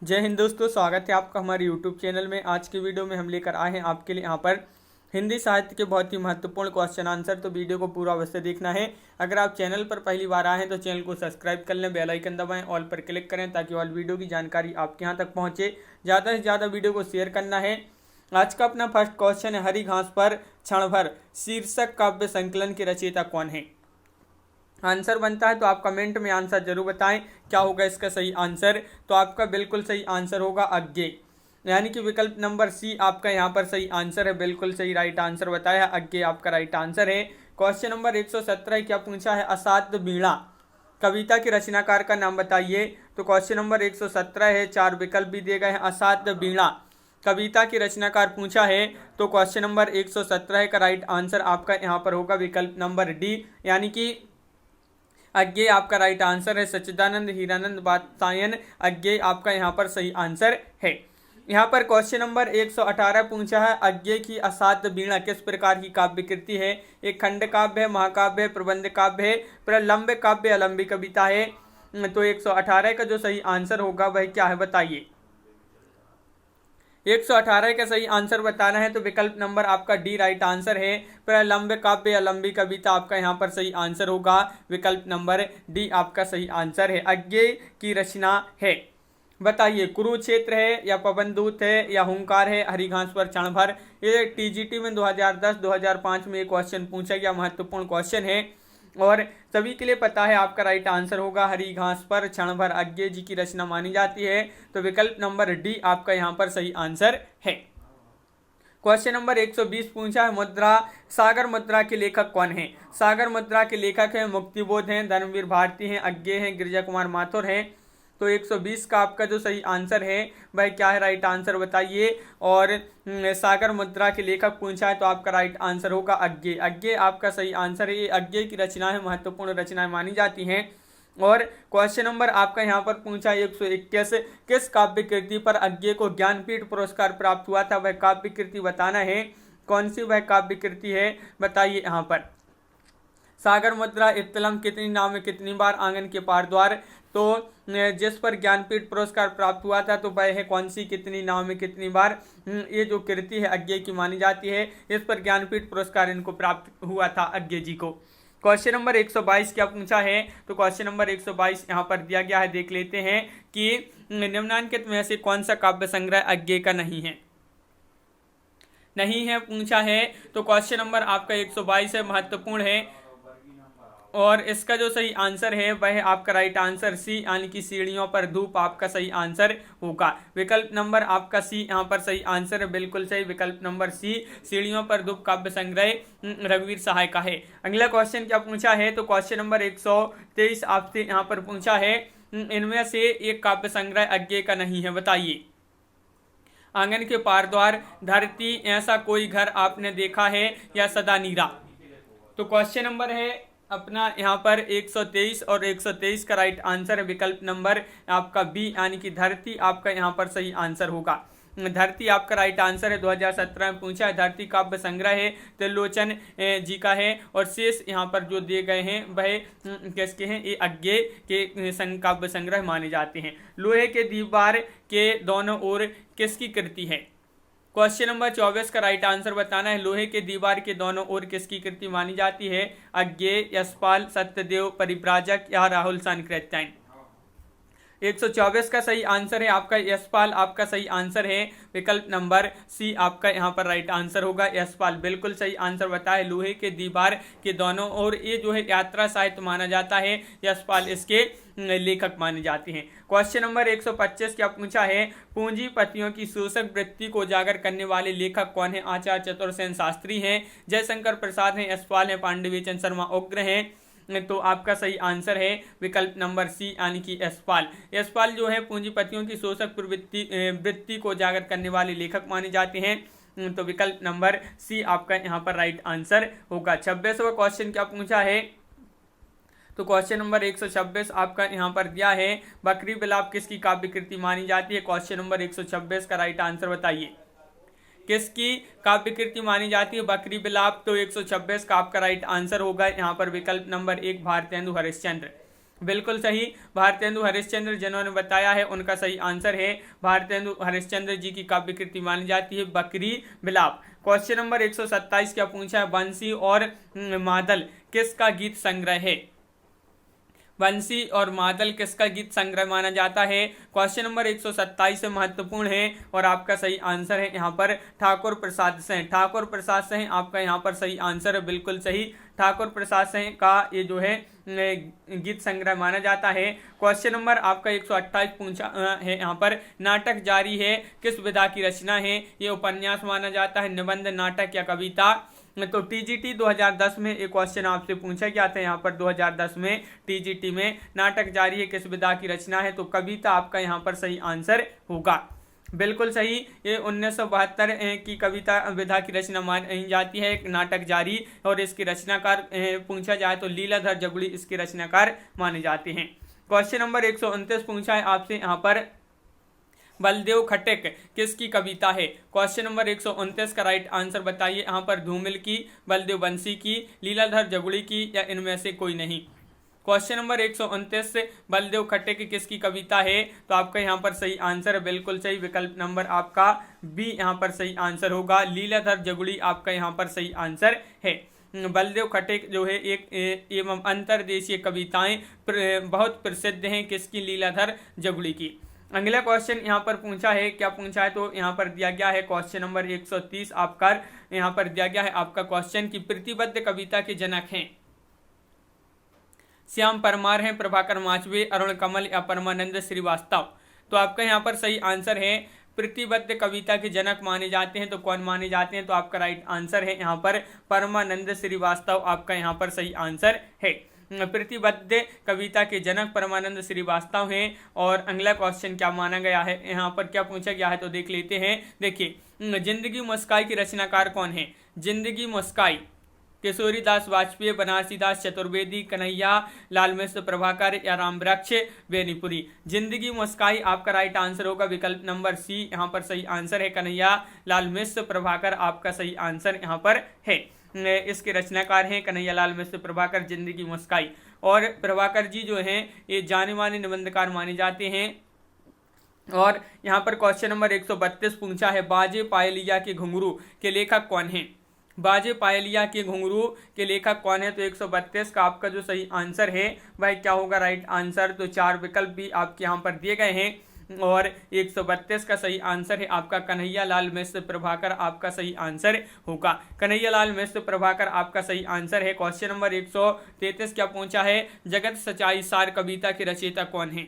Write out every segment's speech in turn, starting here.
जय हिंद दोस्तों, स्वागत है आपका हमारे YouTube चैनल में। आज की वीडियो में हम लेकर आए हैं आपके लिए यहाँ पर हिंदी साहित्य के बहुत ही महत्वपूर्ण क्वेश्चन आंसर। तो वीडियो को पूरा अवश्य देखना है। अगर आप चैनल पर पहली बार आए हैं तो चैनल को सब्सक्राइब कर लें, बेल आइकन दबाएं, ऑल पर क्लिक करें ताकि ऑल वीडियो की जानकारी आपके यहाँ तक पहुँचे। ज़्यादा से ज़्यादा वीडियो को शेयर करना है। आज का अपना फर्स्ट क्वेश्चन है, हरी घास पर क्षण भर शीर्षक काव्य संकलन के रचयिता कौन है। आंसर बनता है तो आप कमेंट में आंसर जरूर बताएं क्या होगा इसका सही आंसर। तो आपका बिल्कुल सही आंसर होगा अज्ञे, यानी कि विकल्प नंबर सी आपका यहाँ पर सही आंसर है। बिल्कुल सही राइट आंसर बताया, अज्ञे आपका राइट आंसर है। क्वेश्चन नंबर 117 क्या पूछा है, असाध्य वीणा कविता के रचनाकार का नाम बताइए। तो क्वेश्चन नंबर 117 है, 4 विकल्प भी दिए गए हैं। असाध्य वीणा कविता के रचनाकार पूछा है तो क्वेश्चन नंबर 117 का राइट आंसर आपका यहाँ पर होगा विकल्प नंबर डी, यानी कि अज्ञे आपका राइट आंसर है। सच्चिदानंद हीरानंद वात्सायन अज्ञे आपका यहाँ पर सही आंसर है। यहाँ पर क्वेश्चन नंबर 118 पूछा है, अज्ञे की असाध्य वीणा किस प्रकार की काव्य कृति है। एक खंड काव्य है, महाकाव्य है, प्रबंध काव्य है, प्रलंब काव्य, अलंबी कविता है। तो 118 का जो सही आंसर होगा वह क्या है बताइए। 118 का सही आंसर बताना है तो विकल्प नंबर आपका डी राइट आंसर है। प्रलंब काव्य अलंबी कविता आपका यहाँ पर सही आंसर होगा। विकल्प नंबर डी आपका सही आंसर है, अज्ञे की रचना है। बताइए, कुरुक्षेत्र है या पवनदूत है या हुंकार है, हरी घास पर क्षण भर। ये टीजीटी में 2010-2005 में एक क्वेश्चन पूछा गया, महत्वपूर्ण क्वेश्चन है और सभी के लिए पता है। आपका राइट आंसर होगा हरी घास पर क्षण भर, अज्ञे जी की रचना मानी जाती है। तो विकल्प नंबर डी आपका यहाँ पर सही आंसर है। क्वेश्चन नंबर 120 पूछा है, मुद्रा सागर मुद्रा के लेखक कौन है। सागर मुद्रा के लेखक हैं मुक्तिबोध हैं, धर्मवीर भारती हैं, अज्ञे हैं, गिरिजा कुमार माथुर हैं। तो 120 का आपका जो सही आंसर है वह क्या है, राइट आंसर बताइए। और सागर मुद्रा के लेखक पूछा है तो आपका राइट आंसर होगा अज्ञे। अज्ञे आपका सही आंसर है। ये अज्ञे की रचनाएं महत्वपूर्ण रचनाएं मानी जाती हैं। और क्वेश्चन नंबर आपका यहाँ पर पूछा 121, किस काव्य कृति पर अज्ञे को ज्ञानपीठ पुरस्कार प्राप्त हुआ था। वह काव्य कृति बताना है, कौन सी वह काव्य कृति है बताइए। यहाँ पर सागर मुद्रा, इत्तलम, कितनी नाव में कितनी बार, आंगन के पार द्वार। तो जिस पर ज्ञानपीठ पुरस्कार प्राप्त हुआ था तो वह है कौन सी, कितनी नाव में कितनी बार। ये जो कृति है अज्ञे की मानी जाती है। इस पर ज्ञानपीठ पुरस्कार इनको प्राप्त हुआ था अज्ञे जी को। क्वेश्चन नंबर 122 क्या पूछा है। तो क्वेश्चन नंबर 122 यहाँ पर दिया गया है, देख लेते हैं कि निम्नांकित में से कौन सा काव्य संग्रह अज्ञे का नहीं है पूछा है। तो क्वेश्चन नंबर आपका 122 है, महत्वपूर्ण है और इसका जो सही आंसर है वह आपका राइट आंसर सी, यानी कि सीढ़ियों पर धूप आपका सही आंसर होगा। विकल्प नंबर आपका सी यहाँ पर सही आंसर है, बिल्कुल सही। विकल्प नंबर सी, सीढ़ियों पर धूप काव्य संग्रह रघुवीर सहाय का है। अगला क्वेश्चन क्या पूछा है। तो क्वेश्चन नंबर 123 आपसे यहाँ पर पूछा है, इनमें से एक काव्य संग्रह अज्ञे का नहीं है बताइए। आंगन के पार द्वार, धरती, ऐसा कोई घर आपने देखा है या सदा नीरा। तो क्वेश्चन नंबर है अपना यहाँ पर 123 और 123 का राइट आंसर है विकल्प नंबर आपका बी, यानी कि धरती आपका यहाँ पर सही आंसर होगा। धरती आपका राइट आंसर है। 2017 में पूछा है, धरती काव्य संग्रह है, त्रिलोचन जी का है और शेष यहाँ पर जो दिए गए हैं वह किसके हैं, ये अज्ञे के काव्य संग्रह माने जाते हैं। लोहे के दीवार के दोनों ओर किसकी कृति है। क्वेश्चन नंबर 24 का राइट आंसर बताना है, लोहे के दीवार के दोनों ओर किसकी कृति मानी जाती है। अज्ञे, यशपाल, सत्यदेव, परिव्राजक या राहुल सांकृत्यायन। 124 का सही आंसर है आपका यशपाल, आपका सही आंसर है। विकल्प नंबर सी आपका यहाँ पर राइट आंसर होगा, यशपाल बिल्कुल सही आंसर बताया। लोहे के दीवार के दोनों और ये जो है यात्रा साहित्य माना जाता है, यशपाल इसके लेखक माने जाते हैं। क्वेश्चन नंबर 125 क्या पूछा है, पूंजीपतियों की शोषक वृत्ति को उजागर करने वाले लेखक कौन है। आचार्य चतुर्सेन शास्त्री हैं, जयशंकर प्रसाद हैं, यशपाल हैं, पांडुवेचन शर्मा उग्र हैं। तो आपका सही आंसर है विकल्प नंबर सी, यानी कि यशपाल। यशपाल जो है पूंजीपतियों की शोषक वृत्ति को उजागर करने वाले लेखक माने जाते हैं। तो विकल्प नंबर सी आपका यहाँ पर राइट आंसर होगा। 26वां क्वेश्चन क्या पूछा है। तो क्वेश्चन नंबर 126 आपका यहाँ पर दिया है, बकरी बिलाप किसकी काव्य कृति मानी जाती है। क्वेश्चन नंबर 126 का राइट आंसर बताइए, किसकी काव्य कृति मानी जाती है बकरी बिलाप। तो 126 का आपका राइट आंसर होगा यहाँ पर विकल्प नंबर 1, भारतेंदु हरिश्चंद्र। बिल्कुल सही, भारतेंदु हरिश्चंद्र जिन्होंने बताया है उनका सही आंसर है भारतेंदु हरिश्चंद्र जी की काव्य कृति मानी जाती है बकरी बिलाप। क्वेश्चन नंबर 127 क्या पूछा है, बंसी और मादल किसका गीत संग्रह है? बंसी और मादल किसका गीत संग्रह माना जाता है? क्वेश्चन नंबर 127 से महत्वपूर्ण है और आपका सही आंसर है यहाँ पर ठाकुर प्रसाद सिंह। ठाकुर प्रसाद सिंह आपका यहाँ पर सही आंसर है, बिल्कुल सही, ठाकुर प्रसाद सिंह का ये जो है गीत संग्रह माना जाता है। क्वेश्चन नंबर आपका 128 पूछा है यहाँ पर, नाटक जारी है किस विधा की रचना है? ये उपन्यास माना जाता है, निबंध, नाटक या कविता? तो टीजीटी 2010 में एक क्वेश्चन आपसे पूछा गया था यहाँ पर 2010 में टीजीटी में, नाटक जारी है किस विधा की रचना है? तो कविता आपका यहाँ पर सही आंसर होगा, बिल्कुल सही। ये 1972 की कविता विधा की रचना मानी जाती है नाटक जारी, और इसके रचनाकार पूछा जाए तो लीलाधर जगुड़ी इसके रचनाकार माने जाते हैं। क्वेश्चन नंबर 129 पूछा है आपसे यहाँ पर, बलदेव खटिक किसकी कविता है? क्वेश्चन नंबर 129 का राइट आंसर बताइए यहाँ पर, धूमिल की, बलदेव बंसी की, लीलाधर जगुड़ी की या इनमें से कोई नहीं? क्वेश्चन नंबर 129 से बलदेव खटिक किसकी कविता है? तो आपका यहाँ पर सही आंसर है, बिल्कुल सही, विकल्प नंबर आपका बी यहाँ पर सही आंसर होगा, लीलाधर जगुड़ी आपका यहाँ पर सही आंसर है। बलदेव खटिक जो है एक एवं अंतर्देशीय कविताएं बहुत प्रसिद्ध हैं, किसकी? लीलाधर जगुड़ी की। अगला क्वेश्चन यहाँ पर पूछा है, क्या पूछा है? तो यहाँ पर दिया गया है क्वेश्चन नंबर 130 आपका, यहाँ पर दिया गया है आपका क्वेश्चन की प्रतिबद्ध कविता के जनक हैं श्याम परमार हैं, प्रभाकर माचवे, अरुण कमल या परमानंद श्रीवास्तव? तो आपका यहाँ पर सही आंसर है, प्रतिबद्ध कविता के जनक माने जाते हैं तो कौन माने जाते हैं? तो आपका राइट आंसर है यहाँ पर परमानंद श्रीवास्तव, आपका यहाँ पर सही आंसर है। प्रतिबद्ध कविता के जनक परमानंद श्रीवास्तव हैं। और अगला क्वेश्चन क्या माना गया है, यहाँ पर क्या पूछा गया है तो देख लेते हैं। देखिए, जिंदगी मुस्काई की रचनाकार कौन है? जिंदगी मुस्काई किशोरी दास वाजपेयी, बनारसी दास चतुर्वेदी, कन्हैया लाल मिश्र प्रभाकर या रामवृक्ष बेनीपुरी? जिंदगी मुस्काई आपका राइट आंसर होगा, विकल्प नंबर सी यहाँ पर सही आंसर है, कन्हैया लाल मिश्र प्रभाकर आपका सही आंसर यहाँ पर है। इसके रचनाकार हैं कन्हैया लाल मिश्र प्रभाकर, जिंदगी मुस्काई। और प्रभाकर जी जो हैं ये जाने माने निबंधकार माने जाते हैं। और यहाँ पर क्वेश्चन नंबर 132 पूछा है, बाजे पायलिया के घुंघरू के लेखक कौन हैं? बाजे पायलिया के घुंघरू के लेखक कौन है? तो 132 का आपका जो सही आंसर है वह क्या होगा राइट आंसर? तो 4 विकल्प भी आपके यहाँ पर दिए गए हैं और 132 का सही आंसर है आपका कन्हैया लाल मिश्र प्रभाकर, आपका सही आंसर होगा। कन्हैया लाल मिश्र प्रभाकर आपका सही आंसर है। क्वेश्चन नंबर 133 क्या पूछा है, जगत सच्चाई सार कविता के रचयिता कौन है?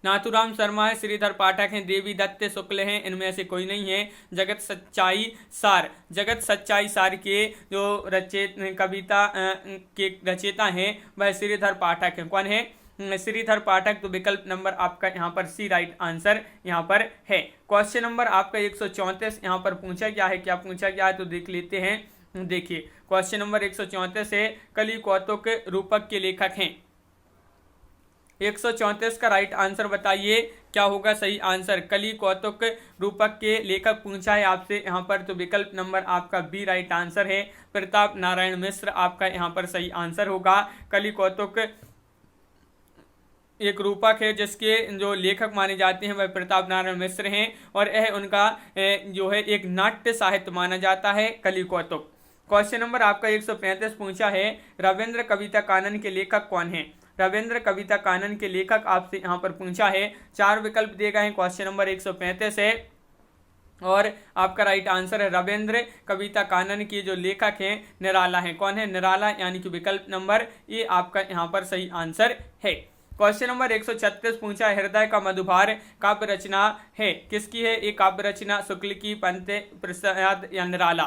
नाथुराम शर्मा है, श्रीधर पाठक हैं, देवी दत्त शुक्ल हैं, इनमें से कोई नहीं है। जगत सच्चाई सार के जो कविता के रचयिता हैं वह श्रीधर पाठक हैं। कौन है? श्रीधर पाठक। तो विकल्प नंबर आपका यहाँ पर सी राइट आंसर यहाँ पर है। क्वेश्चन नंबर आपका 134 यहाँ पर पूछा गया है, क्या पूछा गया है तो देख लेते हैं। देखिए, क्वेश्चन नंबर 134 है, कलि कौतुक रूपक के लेखक हैं। 134 का राइट आंसर बताइए क्या होगा सही आंसर? कलि कौतुक रूपक के लेखक पूछा है आपसे यहाँ पर, तो विकल्प नंबर आपका बी राइट आंसर है, प्रताप नारायण मिश्र आपका यहाँ पर सही आंसर होगा। कलि कौतुक एक रूपक है जिसके जो लेखक माने जाते हैं वह प्रताप नारायण मिश्र हैं और यह उनका जो है एक नाट्य साहित्य माना जाता है कलि कौतुक। क्वेश्चन नंबर आपका 135 पूछा है, रविंद्र कविता कानन के लेखक कौन है? रविंद्र कविता कानन के लेखक आपसे यहाँ पर पूछा है, 4 विकल्प दिए गए हैं। क्वेश्चन नंबर 135 है और आपका राइट आंसर है रविंद्र कविता कानन के जो लेखक हैं निराला हैं। कौन है? निराला, यानी कि विकल्प नंबर ए आपका यहाँ पर सही आंसर है। क्वेश्चन नंबर 136 पूछा है, हृदय का मधुभार काव्य रचना है किसकी है? एक काव्य रचना शुक्ल की, पंत, प्रसाद या निराला?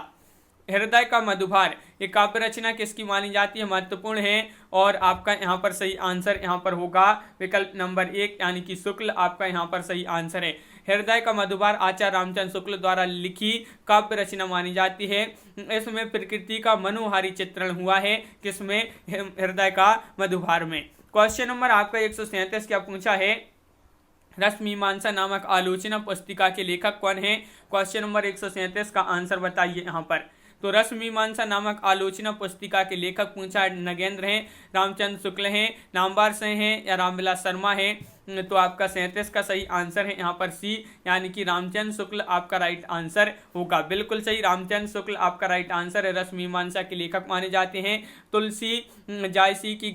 हृदय का मधुभार ये काव्य रचना किसकी मानी जाती है? महत्वपूर्ण है और आपका यहाँ पर सही आंसर यहाँ पर होगा विकल्प नंबर 1 यानी कि शुक्ल, आपका यहाँ पर सही आंसर है। हृदय का मधुभार आचार्य रामचंद्र शुक्ल द्वारा लिखी काव्य रचना मानी जाती है। इसमें प्रकृति का मनोहारी चित्रण हुआ है, किसमें? हृदय का मधुभार में। क्वेश्चन नंबर आपका 137 क्या पूछा है, रसमीमांसा नामक आलोचना पुस्तिका के लेखक कौन है? क्वेश्चन नंबर 137 का आंसर बताइए यहाँ पर। तो रसमीमांसा नामक आलोचना पुस्तिका के लेखक पूछा नगेंद्र हैं, रामचंद्र शुक्ल हैं, नामवर से हैं या रामविलास शर्मा हैं। तो आपका 37 का सही आंसर है यहाँ पर सी, यानी कि रामचंद्र शुक्ल आपका राइट आंसर होगा। बिल्कुल सही, रामचंद्र शुक्ल आपका राइट आंसर है, रसमीमांसा के लेखक माने जाते हैं। तुलसी जायसी की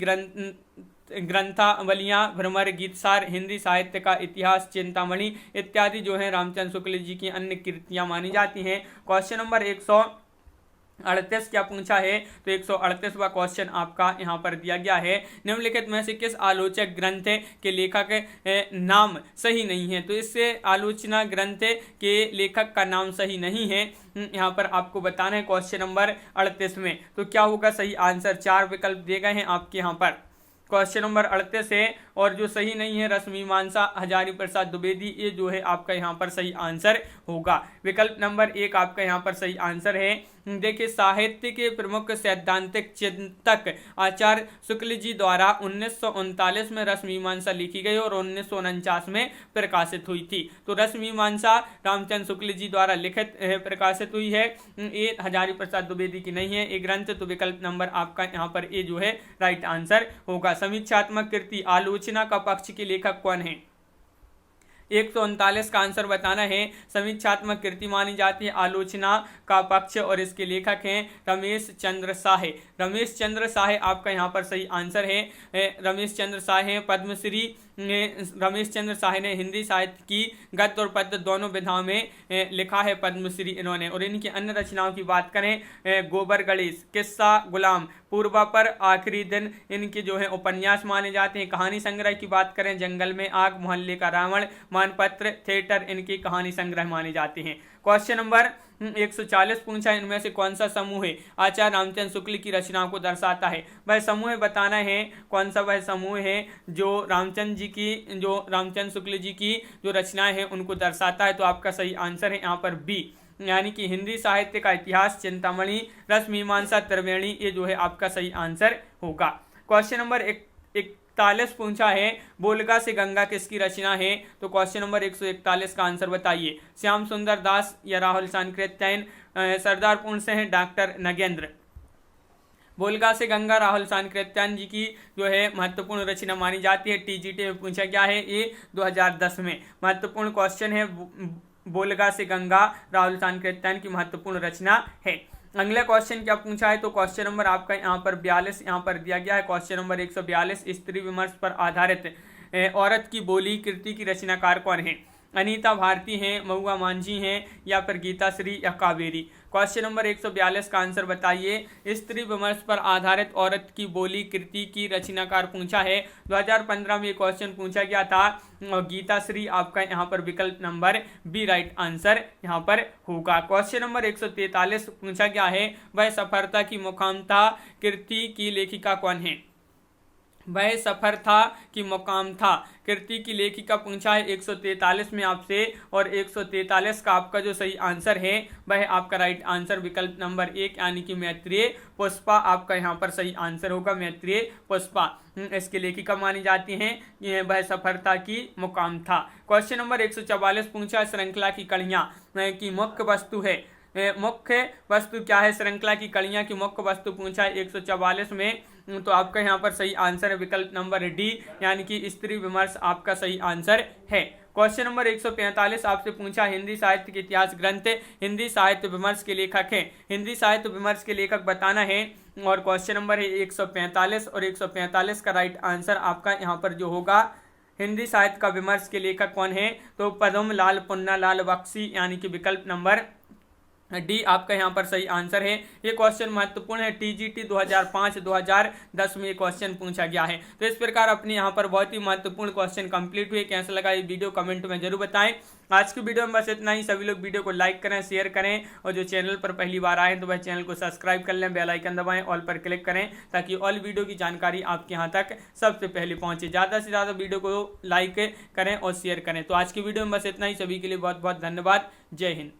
ग्रंथावलियां, भ्रमर, गीतसार, हिंदी साहित्य का इतिहास, चिंतामणि इत्यादि जो है रामचंद्र शुक्ल जी की अन्य कृतियां मानी जाती हैं। क्वेश्चन नंबर 138 क्या पूछा है, तो 138वां क्वेश्चन आपका यहाँ पर दिया गया है, निम्नलिखित में से किस आलोचक ग्रंथ के लेखक नाम सही नहीं है। तो इससे आलोचना ग्रंथ के लेखक का नाम सही नहीं है, यहाँ पर आपको बताना है क्वेश्चन नंबर 38 में। तो क्या होगा सही आंसर, 4 विकल्प दिए गए हैं आपके यहाँ पर क्वेश्चन नंबर 38 है, और जो सही नहीं है रसमीमांसा हजारी प्रसाद द्विवेदी, ये जो है आपका यहाँ पर सही आंसर होगा। विकल्प नंबर 1 आपका यहाँ पर सही आंसर है। देखिए, साहित्य के प्रमुख सैद्धांतिक चिंतक आचार्य शुक्ल जी द्वारा 1939 में रसमीमांसा लिखी गई और 1949 में प्रकाशित हुई थी। तो रसमीमांसा रामचंद्र शुक्ल जी द्वारा लिखित प्रकाशित हुई है, ये हजारी प्रसाद द्विवेदी की नहीं है ये ग्रंथ। तो विकल्प नंबर आपका यहाँ पर ए जो है राइट आंसर होगा। समीक्षात्मक कृति आलोचना का पक्ष के लेखक कौन है, 139 का आंसर बताना है। समीक्षात्मक कृति मानी जाती है आलोचना का पक्ष, और इसके लेखक हैं रमेश चंद्र साहे। रमेश चंद्र साहे आपका यहाँ पर सही आंसर है। रमेश चंद्र साहे पद्मश्री, रमेश चंद्र साहे ने हिंदी साहित्य की गद्य और पद्य दोनों विधाओं में लिखा है पद्मश्री इन्होंने। और इनकी अन्य रचनाओं की बात करें, गोबर गणेश, किस्सा गुलाम, पूर्वा पर, आखिरी दिन इनके जो है उपन्यास माने जाते हैं। कहानी संग्रह की बात करें, जंगल में आग, मोहल्ले का रावण, मानपत्र, थिएटर इनकी कहानी संग्रह माने जाते हैं। क्वेश्चन नंबर 140 पूछा, इनमें से कौन सा समूह है आचार्य रामचंद्र शुक्ल की रचनाओं को दर्शाता है। वह समूह बताना है, कौन सा वह समूह है जो रामचंद्र शुक्ल जी की जो रचनाएं हैं उनको दर्शाता है। तो आपका सही आंसर है यहाँ पर बी, यानी कि हिंदी साहित्य का इतिहास, चिंतामणि, रसमीमांसा, त्रिवेणी, ये जो है आपका सही आंसर होगा। क्वेश्चन नंबर 41 पूछा है, बोलगा से गंगा किसकी रचना है। तो क्वेश्चन नंबर 141 का आंसर बताइए। श्याम सुंदर दास या राहुल सांकृत्यायन, सरदार पूर्ण से हैं डॉक्टर नगेंद्र। बोलगा से गंगा राहुल सांकृत्यायन जी की जो है महत्वपूर्ण रचना मानी जाती है। टीजीटी में पूछा गया है ये 2010 में। महत्वपूर्ण क्वेश्चन है, बोलगा से गंगा राहुल सांकृत्यायन की महत्वपूर्ण रचना है। अगला क्वेश्चन क्या पूछा है, तो क्वेश्चन नंबर आपका यहाँ पर 42 यहाँ पर दिया गया है। क्वेश्चन नंबर 142, स्त्री विमर्श पर आधारित औरत की बोली कृति की रचनाकार कौन है। अनीता भारती हैं, महुआ मांझी हैं, या फिर गीता श्री या कावेरी। क्वेश्चन नंबर 142 का आंसर बताइए। स्त्री विमर्श पर आधारित औरत की बोली कृति की रचनाकार पूछा है। 2015 में ये क्वेश्चन पूछा गया था, और गीता श्री आपका यहाँ पर विकल्प नंबर बी राइट आंसर यहाँ पर होगा। क्वेश्चन नंबर 143 पूछा गया है, वह सफलता की मुकाम था कृति की लेखिका कौन है। वह सफर था कि मुकाम था कृति की लेखिका पूछा है 143 में आपसे, और 143 का आपका जो सही आंसर है वह आपका राइट आंसर विकल्प नंबर 1 यानी कि मैत्रेय पुष्पा आपका यहाँ पर सही आंसर होगा। मैत्रेय पुष्पा इसकी लेखिका मानी जाती हैं, वह सफलता की मुकाम था। क्वेश्चन नंबर 144 पूछा, श्रृंखला की कड़ियाँ की मुख्य वस्तु है। मुख्य वस्तु क्या है, श्रृंखला की कड़ियाँ की मुख्य वस्तु पूछा है 144 में। तो आपका यहाँ पर सही आंसर है विकल्प नंबर डी, यानी कि स्त्री विमर्श आपका सही आंसर है। क्वेश्चन नंबर 145 आपसे पूछा, हिंदी साहित्य के इतिहास ग्रंथ हिंदी साहित्य विमर्श के लेखक हैं। हिंदी साहित्य विमर्श के लेखक बताना है, और क्वेश्चन नंबर है 145, और 145 का राइट आंसर आपका यहाँ पर जो होगा, हिंदी साहित्य का विमर्श के लेखक कौन है, तो पद्म लाल पुन्ना लाल बख्शी, यानी कि विकल्प नंबर डी आपका यहाँ पर सही आंसर है। ये क्वेश्चन महत्वपूर्ण है, टीजीटी 2005-2010 में ये क्वेश्चन पूछा गया है। तो इस प्रकार अपने यहाँ पर बहुत ही महत्वपूर्ण क्वेश्चन कंप्लीट हुए। कैसा लगा ये वीडियो कमेंट में जरूर बताएं। आज की वीडियो में बस इतना ही। सभी लोग वीडियो को लाइक करें, शेयर करें, और जो चैनल पर पहली बार आए तो वह चैनल को सब्सक्राइब कर लें, बेल आइकन दबाएं, ऑल पर क्लिक करें, ताकि ऑल वीडियो की जानकारी आपके यहाँ तक सबसे पहले पहुँचे। ज़्यादा से ज़्यादा वीडियो को लाइक करें और शेयर करें। तो आज की वीडियो में बस इतना ही। सभी के लिए बहुत बहुत धन्यवाद। जय हिंद।